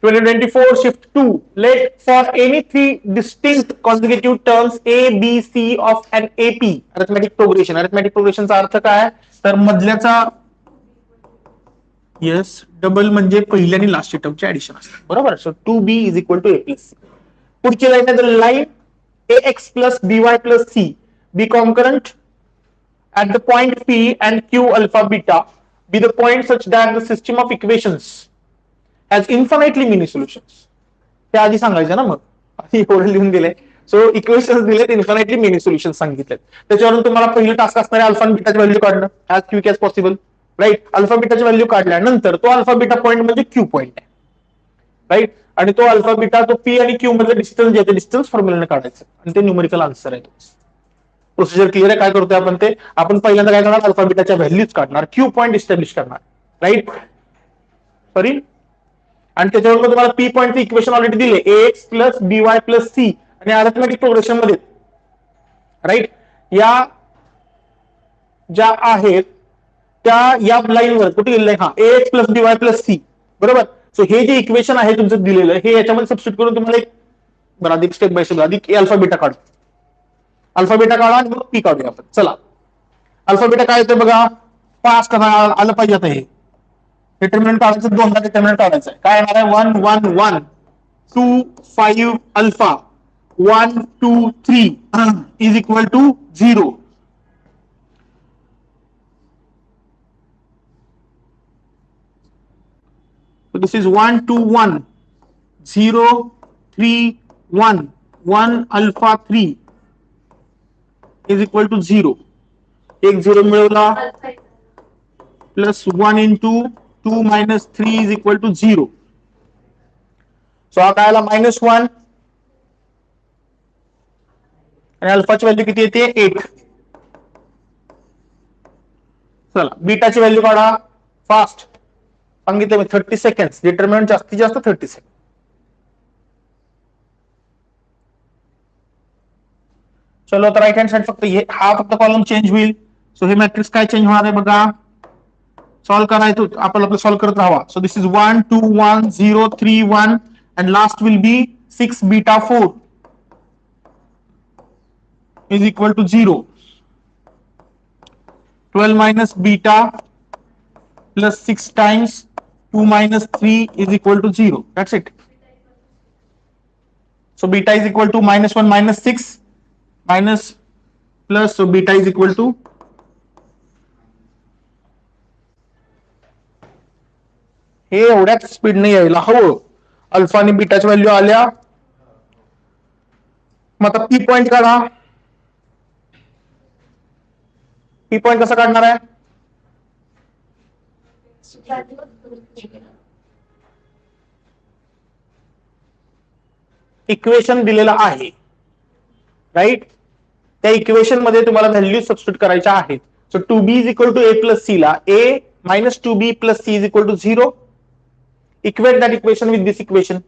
2024 shift 2. Let for any three distinct consecutive terms A, B, C of an AP arithmetic progression. Arithmetic progression चा अर्थ काय? तर मधल्याचा yes double म्हणजे पहिल्या आणि लास्ट टर्मचे ऍडिशन असतं, बरोबर. So 2B is equal to A plus C. पुढची लाईन आहे line AX plus BY plus C be concurrent at the point P and Q alpha beta be the point such that the system of equations has infinitely many solutions. ते आधी सांगायचं ना, मग आधी एवढं लिहून दिलंय. सो इक्वेशन्स दिलेत, इन्फिनाइटली मेनी सोल्युशन सांगितलेत. त्याच्यावरून तुम्हाला पहिलं टास्क असणार आहे अल्फा आणि बीटाची व्हॅल्यू काढणं as quick as possible, right. Alpha बीटाची व्हॅल्यू काढल्यानंतर तो अल्फा बीटा पॉईंट म्हणजे क्यू पॉईंट आहे, राईट. आणि तो अल्फा बीटा तो पी आणि क्यू मधलं डिस्टन्स जे डिस्टन्स फॉर्म्युलाने काढायचं आणि ते न्यूमेरिकल आन्सर आहे. प्रोसिजर क्लिअर आहे. काय करतोय आपण ते, आपण पहिल्यांदा काय करणार, अल्फा बीटाच्या व्हॅल्यूज काढणार, क्यू पॉईंट इस्टॅब्लिश करणार, राईट. सॉरी. आणि त्याच्यावर तुम्हाला पी पॉईंटचे इक्वेशन ऑलरेडी दिले, AX plus BY plus C आणि अरिथमेटिक प्रोग्रेशन मध्ये, राईट. या ज्या आहेत त्या या लाईनवर कुठे दिलेलं आहे, हा AX plus BY plus C, बरोबर. सो हे जे इक्वेशन आहे तुमचं दिलेलं हे याच्यामध्ये सबस्टिट्यूट करून तुम्हाला एक बरं अधिक स्टेप बाय स्टेप अधिक अल्फा बीटा काढू, अल्फा बीटा काढा आणि मग पी काढूया आपण. चला अल्फा बीटा काय येतं बघा, पास करा आलं पाहिजे. आता हे डिटर्मिनंट काढायचं, दोनदा डिटर्मिनंट काढायचं आहे. काय येणार आहे, 1 1 1 2 5 alpha 1 2 3 is equal to 0. So this is 1 2 1 0 3 1 1 alpha 3 is equal to 0. एक 0 मिळवला plus 1 into 2 minus 3 is equal to 0. So हा काय आला -1 आणि अल्फाची व्हॅल्यू किती येते 8. चला बीटाची व्हॅल्यू काढा फास्ट, सांगितलं मी 30 सेकंड. डिटर्मिनंट जास्तीत जास्त 30 सेकंड. चलो तर राईट हँड साइड फक्त हा फक्त कॉलम चेंज होईल. सो हे मॅट्रिक्स काय चेंज होणार आहे बघा, सॉल्व करायचं आपल्याला सॉल्व करत राहावा. So this is 1 2 1 0 3 1 and last will be 6 beta 4 is equal to 0. 12 minus beta plus 6 times 2 minus 3 is equal to 0. That's it. So beta is equal to -1 minus 6 minus plus, so beta is equal to हे एवढ्याच स्पीडने यायला हवं. Alpha आणि बीटाच्या value आल्या. मग आता P point काढा. पी पॉइंट कसा काढणार आहे, इक्वेशन दिलेलं आहे, राईट. त्या इक्वेशन मध्ये तुम्हाला व्हॅल्यू सबस्टिट्यूट करायच्या आहेत. So 2B is equal to A plus C ला A minus 2B plus C is equal to 0. Equate that equation with this equation.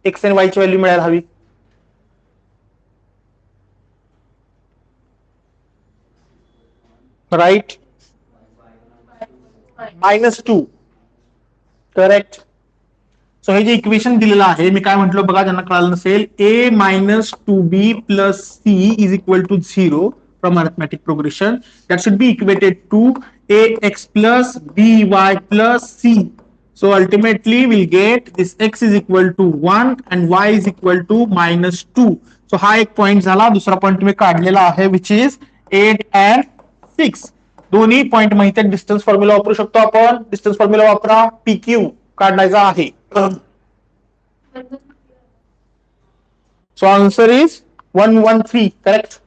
X आणि वाय ची व्हॅल्यू मिळायला हवी. Right, -2 correct. सो हे जे इक्वेशन दिलेलं आहे, मी काय म्हटलं बघा ज्यांना कळालं नसेल, A minus 2B plus C is equal to 0 from arithmetic progression. That should be equated to AX plus BY plus C. So ultimately we'll get this X is equal to 1 and Y is equal to -2. So हा एक point झाला. दुसरा point तुम्ही काढलेला आहे which is 8 and 6. दोन्ही point माहिती आहे. डिस्टन्स फॉर्म्युला वापरू शकतो आपण. डिस्टन्स फॉर्म्युला वापरा. PQ काढायचा आहे. So answer is 113. Correct.